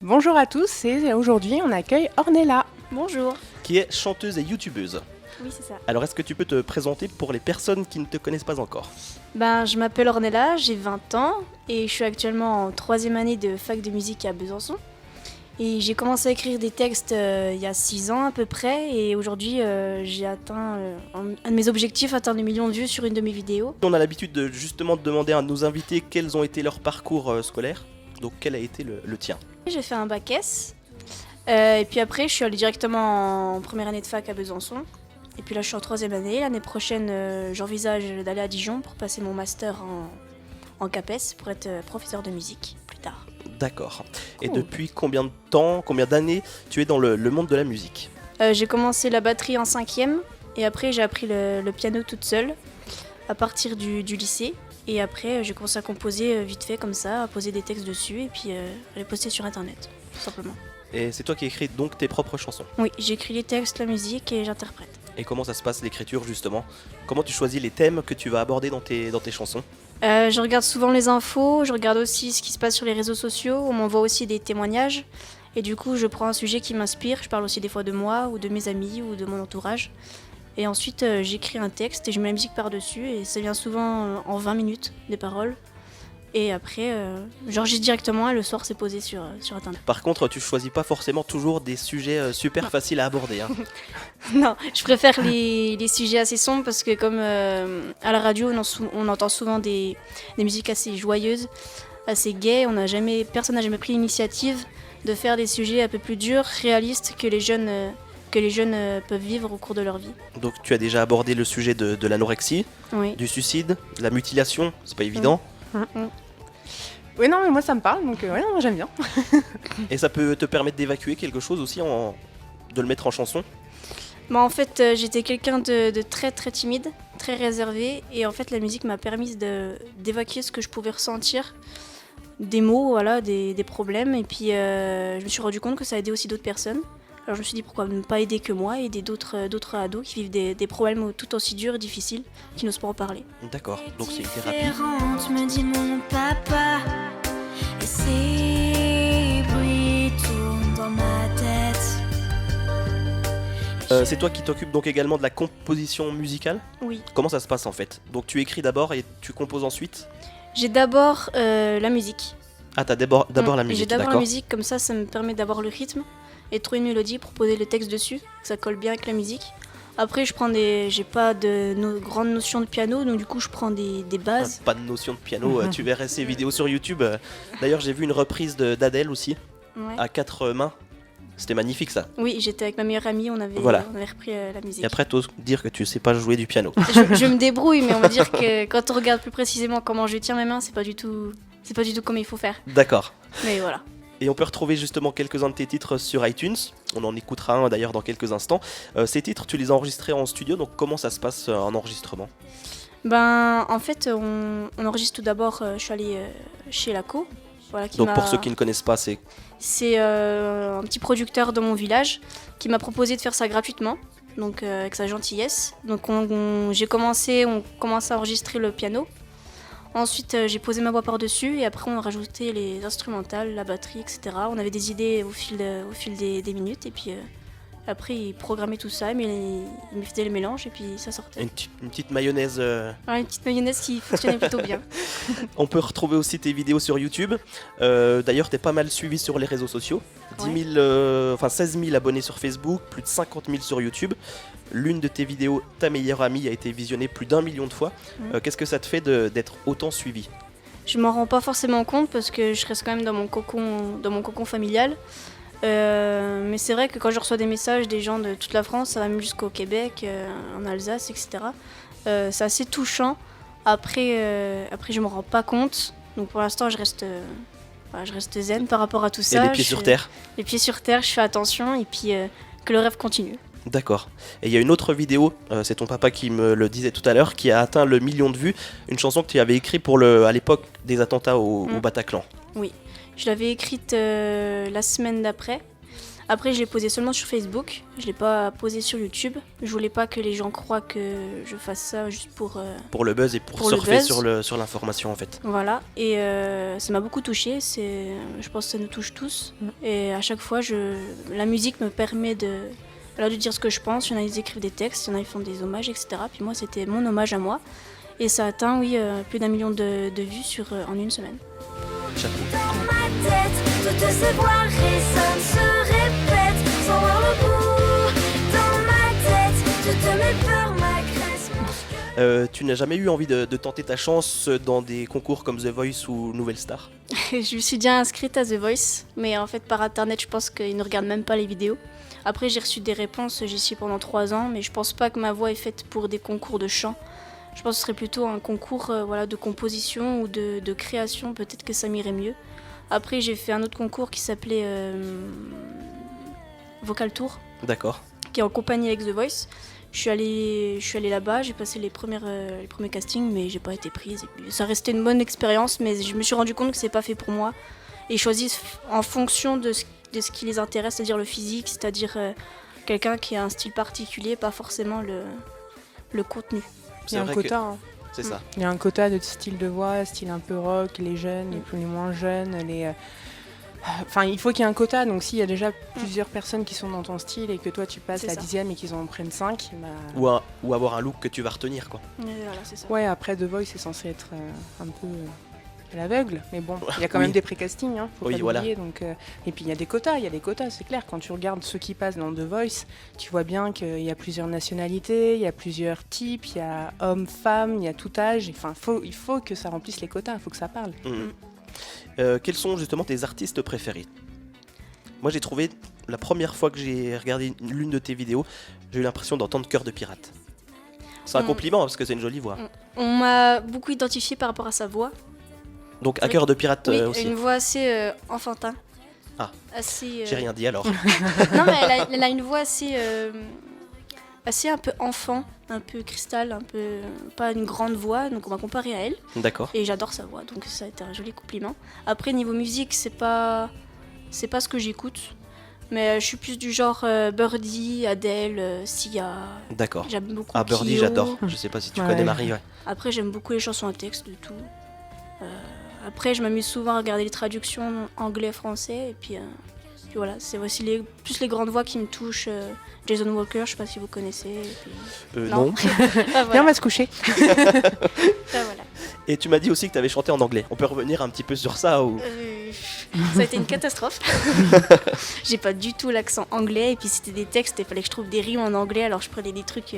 Bonjour à tous et aujourd'hui on accueille Ornella. Bonjour. Qui est chanteuse et youtubeuse. Oui, c'est ça. Alors, est-ce que tu peux te présenter pour les personnes qui ne te connaissent pas encore? Je m'appelle Ornella, j'ai 20 ans et je suis actuellement en 3e année de fac de musique à Besançon. Et j'ai commencé à écrire des textes il y a 6 ans à peu près et aujourd'hui j'ai atteint un de mes objectifs, atteindre 1 million de vues sur une de mes vidéos. On a l'habitude de justement de demander à nos invités quels ont été leurs parcours scolaires. Donc, quel a été le tien? J'ai fait un bac S et puis après je suis allée directement en première année de fac à Besançon. Et puis là je suis en 3e année, l'année prochaine j'envisage d'aller à Dijon pour passer mon master en CAPES pour être professeur de musique plus tard. D'accord. Et Cool. depuis combien de temps, combien d'années tu es dans le monde de la musique? J'ai commencé la batterie en 5e et après j'ai appris le piano toute seule à partir du lycée. Et après j'ai commencé à composer vite fait comme ça, à poser des textes dessus et puis à les poster sur internet, tout simplement. Et c'est toi qui écris donc tes propres chansons. Oui, j'écris les textes, la musique et j'interprète. Et comment ça se passe l'écriture justement? Comment tu choisis les thèmes que tu vas aborder dans tes chansons? Je regarde souvent les infos, je regarde aussi ce qui se passe sur les réseaux sociaux, on m'envoie aussi des témoignages. Et du coup, je prends un sujet qui m'inspire, je parle aussi des fois de moi ou de mes amis ou de mon entourage. Et ensuite, j'écris un texte et je mets la musique par-dessus et ça vient souvent en 20 minutes, des paroles. Et après, j'enregistre directement et le soir, c'est posé sur internet. Par contre, tu choisis pas forcément toujours des sujets super faciles à aborder, hein. Non, je préfère les sujets assez sombres parce que comme à la radio, on entend souvent des musiques assez joyeuses, assez gaies. Personne n'a jamais pris l'initiative de faire des sujets un peu plus durs, réalistes que les jeunes peuvent vivre au cours de leur vie. Donc tu as déjà abordé le sujet de l'anorexie, Oui. du suicide, de la mutilation, c'est pas évident. Oui non mais moi ça me parle donc ouais, non, moi j'aime bien. Et ça peut te permettre d'évacuer quelque chose aussi, de le mettre en chanson. En fait, j'étais quelqu'un de très très timide, très réservé, et en fait la musique m'a permis d'évacuer ce que je pouvais ressentir, des mots, voilà, des problèmes, et puis je me suis rendu compte que ça aidait aussi d'autres personnes. Alors je me suis dit pourquoi ne pas aider que moi, aider d'autres ados qui vivent des problèmes tout aussi durs et difficiles, qui n'osent pas en parler. D'accord, donc c'est une thérapie. Différente, me dit mon papa. Et ces bruits tournent dans ma tête. C'est toi qui t'occupes donc également de la composition musicale. Oui. Comment ça se passe en fait? Donc tu écris d'abord et tu composes ensuite? J'ai d'abord la musique. Ah, t'as d'abord la J'ai musique, d'abord la d'accord. musique, comme ça me permet d'avoir le rythme et de trouver une mélodie pour poser le texte dessus, que ça colle bien avec la musique. Après, j'ai pas de grande notion de piano, donc du coup, je prends des bases. Pas de notion de piano, tu verrais ces vidéos sur YouTube. D'ailleurs, j'ai vu une reprise d'Adèle aussi, Ouais. à 4 mains. C'était magnifique ça. Oui, j'étais avec ma meilleure amie, on avait repris la musique. Et après, t'oses dire que tu sais pas jouer du piano. Je me débrouille, mais on va dire que quand on regarde plus précisément comment je tiens mes mains, c'est pas du tout comme il faut faire. D'accord. Mais voilà. Et on peut retrouver justement quelques-uns de tes titres sur iTunes. On en écoutera un d'ailleurs dans quelques instants. Ces titres, tu les as enregistrés en studio, donc comment ça se passe en enregistrement? En fait, on enregistre tout d'abord, je suis allée chez Laco. Voilà, Donc pour ceux qui ne connaissent pas, C'est un petit producteur de mon village qui m'a proposé de faire ça gratuitement, donc avec sa gentillesse. Donc on commence à enregistrer le piano. Ensuite j'ai posé ma voix par-dessus et après on a rajouté les instrumentales, la batterie, etc. On avait des idées au fil des minutes et puis après il programmait tout ça, mais il me faisait le mélange et puis ça sortait. une petite mayonnaise. Voilà, une petite mayonnaise qui fonctionnait plutôt bien. On peut retrouver aussi tes vidéos sur YouTube. D'ailleurs, t'es pas mal suivi sur les réseaux sociaux. 16 000 abonnés sur Facebook, plus de 50 000 sur YouTube. L'une de tes vidéos, Ta meilleure amie, a été visionnée plus d'1 million de fois. Qu'est-ce que ça te fait d'être autant suivi? Je m'en rends pas forcément compte parce que je reste quand même dans mon cocon familial. Mais c'est vrai que quand je reçois des messages des gens de toute la France, ça va même jusqu'au Québec, en Alsace, etc. C'est assez touchant. Après, je me rends pas compte. Donc pour l'instant, je reste zen par rapport à tout ça. Et les pieds sur terre. Les pieds sur terre, je fais attention et puis que le rêve continue. D'accord. Et il y a une autre vidéo, c'est ton papa qui me le disait tout à l'heure, qui a atteint le 1 million de vues. Une chanson que tu avais écrite à l'époque des attentats au Bataclan. Oui, je l'avais écrite la semaine d'après. Après, je l'ai posé seulement sur Facebook. Je l'ai pas posé sur YouTube. Je voulais pas que les gens croient que je fasse ça juste pour... Pour le buzz et pour Pour le surfer buzz. sur l'information en fait. Voilà. Et ça m'a beaucoup touchée. Je pense que ça nous touche tous. Et à chaque fois, la musique me permet de dire ce que je pense. Il y en a qui écrivent des textes, il y en a qui font des hommages, etc. Puis moi, c'était mon hommage à moi. Et ça a atteint, plus d'1 million de vues en une semaine. Chapeau. Dans ma tête, toutes ces voix résonnent, se répètent, sans voir le bout. Dans ma tête, toutes mes peurs m'agressent. Mon cœur. Tu n'as jamais eu envie de tenter ta chance dans des concours comme The Voice ou Nouvelle Star? Je me suis déjà inscrite à The Voice, mais en fait par internet, je pense qu'ils ne regardent même pas les vidéos. Après, j'ai reçu des réponses, j'y suis pendant 3 ans, mais je pense pas que ma voix est faite pour des concours de chant. Je pense que ce serait plutôt un concours de composition ou de création, peut-être que ça m'irait mieux. Après, j'ai fait un autre concours qui s'appelait Vocal Tour, D'accord. qui est en compagnie avec The Voice. Je suis allée là-bas, j'ai passé les premiers castings, mais j'ai pas été prise. Et puis, ça restait une bonne expérience, mais je me suis rendu compte que c'est pas fait pour moi. Et ils choisissent en fonction de ce qui les intéresse, c'est-à-dire le physique, c'est-à-dire quelqu'un qui a un style particulier, pas forcément le contenu. Il y a un vrai quota. que Hein. c'est ça. Il y a un quota de style de voix, style un peu rock, les jeunes, les moins jeunes, Enfin, il faut qu'il y ait un quota, donc s'il y a déjà plusieurs personnes qui sont dans ton style et que toi tu passes C'est la ça. 10e et qu'ils en prennent 5, bah... Ou avoir un look que tu vas retenir quoi. Et voilà, c'est ça. Ouais, après The Voice c'est censé être un peu à l'aveugle, mais bon, il y a quand Oui. même des pré-castings, hein, faut Oui, pas voilà. l'oublier. Donc, et puis il y a des quotas, c'est clair. Quand tu regardes ceux qui passent dans The Voice, tu vois bien qu'il y a plusieurs nationalités, il y a plusieurs types, il y a hommes, femmes, il y a tout âge. Enfin, il faut que ça remplisse les quotas, il faut que ça parle. Quels sont justement tes artistes préférés? Moi j'ai trouvé, la première fois que j'ai regardé l'une de tes vidéos, j'ai eu l'impression d'entendre Cœur de pirate. C'est un compliment parce que c'est une jolie voix. On m'a beaucoup identifié par rapport à sa voix. Donc à Oui. Cœur de pirate Oui, aussi. une voix assez enfantin. Ah. Assez, J'ai rien dit alors. Non, mais elle a une voix assez un peu enfant, un peu cristal, un peu pas une grande voix, donc on m'a comparé à elle. D'accord. Et j'adore sa voix, donc ça a été un joli compliment. Après, niveau musique, c'est pas ce que j'écoute. Mais je suis plus du genre Birdie, Adele, Sia. D'accord. J'aime beaucoup Ah Birdie Kyo. j'adore. Je sais pas si tu Ouais. connais Marie. Ouais. Après, j'aime beaucoup les chansons à texte, de tout. Après, je m'amuse souvent à regarder les traductions anglais-français. Et puis voilà, c'est aussi plus les grandes voix qui me touchent. Jason Walker, je sais pas si vous connaissez. Et puis... Non. Ah, Viens, voilà. on va se coucher. Ah, voilà. Et tu m'as dit aussi que tu avais chanté en anglais. On peut revenir un petit peu sur ça ou... Ça a été une catastrophe. J'ai pas du tout l'accent anglais. Et puis c'était des textes, il fallait que je trouve des rimes en anglais. Alors je prenais des trucs...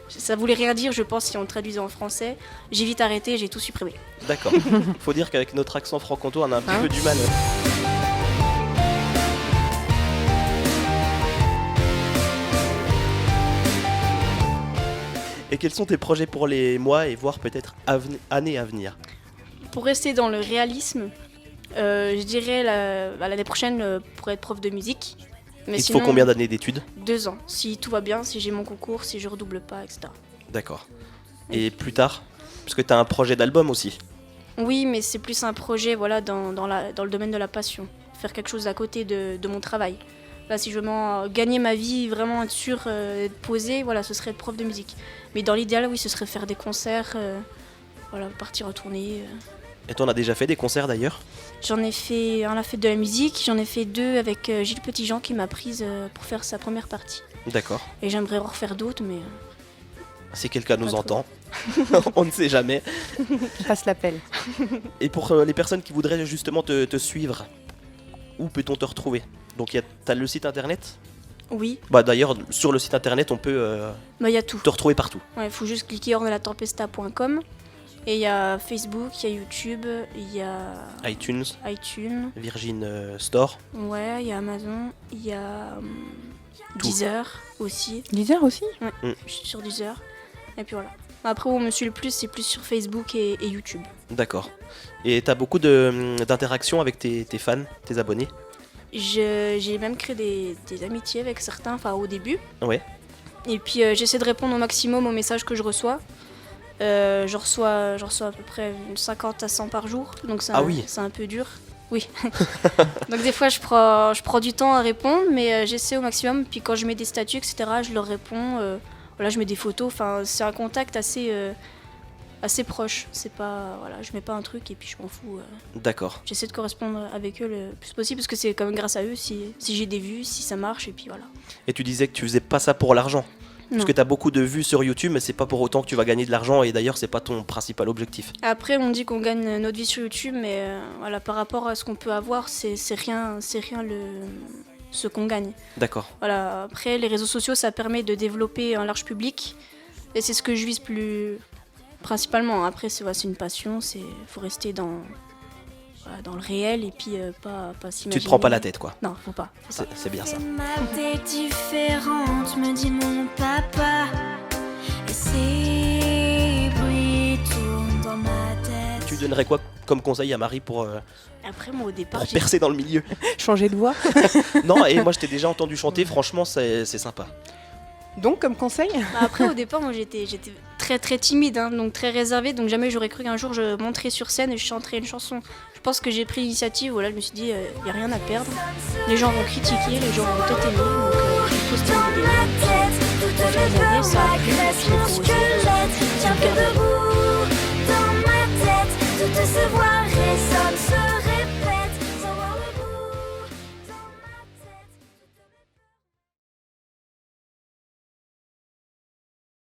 ça voulait rien dire, je pense, si on le traduisait en français. J'ai vite arrêté, j'ai tout supprimé. D'accord. Faut dire qu'avec notre accent franc-comtois, on a un petit Hein peu du mal. Et quels sont tes projets pour les mois et voire peut-être années à venir? Pour rester dans le réalisme, je dirais l'année prochaine pour être prof de musique. Mais Il te sinon, faut combien d'années d'études? 2 ans, si tout va bien, si j'ai mon concours, si je redouble pas, etc. D'accord. Et plus tard? Parce que tu as un projet d'album aussi. Oui, mais c'est plus un projet dans le domaine de la passion. Faire quelque chose à côté de mon travail. Là, si je veux gagner ma vie, vraiment être sûr d'être posé, ce serait être prof de musique. Mais dans l'idéal, oui, ce serait faire des concerts, partir en tournée. Et toi, on a déjà fait des concerts d'ailleurs? J'en ai fait un à la fête de la musique, j'en ai fait 2 avec Gilles Petitjean qui m'a prise pour faire sa première partie. D'accord. Et j'aimerais en refaire d'autres, mais Si quelqu'un nous Pas trop. entend, on ne sait jamais. Passe l'appel. Et pour les personnes qui voudraient justement te suivre, où peut-on te retrouver? Donc t'as le site internet? oui, Bah d'ailleurs, sur le site internet, on peut il y a tout. te retrouver partout. Il faut juste cliquer ordelatempesta.com. Et il y a Facebook, il y a YouTube, il y a iTunes, iTunes, Virgin Store. ouais, il y a Amazon, il y a Tout. Deezer aussi. Deezer aussi? Je suis sur Deezer. Et puis voilà. Après, où on me suit le plus, c'est plus sur Facebook et YouTube. D'accord. Et t'as beaucoup d'interactions avec tes fans, tes abonnés? J'ai même créé des amitiés avec certains, au début. Ouais. Et puis j'essaie de répondre au maximum aux messages que je reçois. J'en reçois à peu près 50 à 100 par jour, donc c'est Ah oui. un peu dur. Oui. Donc des fois, je prends du temps à répondre, mais j'essaie au maximum. Puis quand je mets des statuts, etc., je leur réponds. Voilà, je mets des photos. Enfin, c'est un contact assez proche. C'est pas, voilà, je mets pas un truc et puis je m'en fous. D'accord. J'essaie de correspondre avec eux le plus possible parce que c'est quand même grâce à eux si j'ai des vues, si ça marche et puis voilà. Et tu disais que tu faisais pas ça pour l'argent. Non. Parce que tu as beaucoup de vues sur YouTube, mais c'est pas pour autant que tu vas gagner de l'argent. Et d'ailleurs, c'est pas ton principal objectif. Après, on dit qu'on gagne notre vie sur YouTube, mais voilà, par rapport à ce qu'on peut avoir, c'est rien ce qu'on gagne. D'accord. Voilà. Après, les réseaux sociaux, ça permet de développer un large public, et c'est ce que je vise plus principalement. Après, c'est une passion, faut rester dans le réel et puis pas s'imaginer. Tu te prends pas la tête, quoi. Non, faut pas. C'est bien ça. Ma tête différente, me dit mon papa. Et ces bruits tournent dans ma tête. Tu donnerais quoi comme conseil à Marie pour Après, moi, au départ, percer dans le milieu? Changer de voix. Non, et moi je t'ai déjà entendu chanter, franchement c'est sympa. Donc, comme conseil, Après, au départ, moi, j'étais très très timide, hein, donc très réservée, donc jamais j'aurais cru qu'un jour je monterais sur scène et je chanterais une chanson. Je pense que j'ai pris l'initiative, voilà, je me suis dit, y a rien à perdre. Les gens vont critiquer, les gens vont peut-être aimer, donc il faut se Dans stimuler. ma tête, toutes mes peurs, ma Ça a plu, graisse, puis mon faut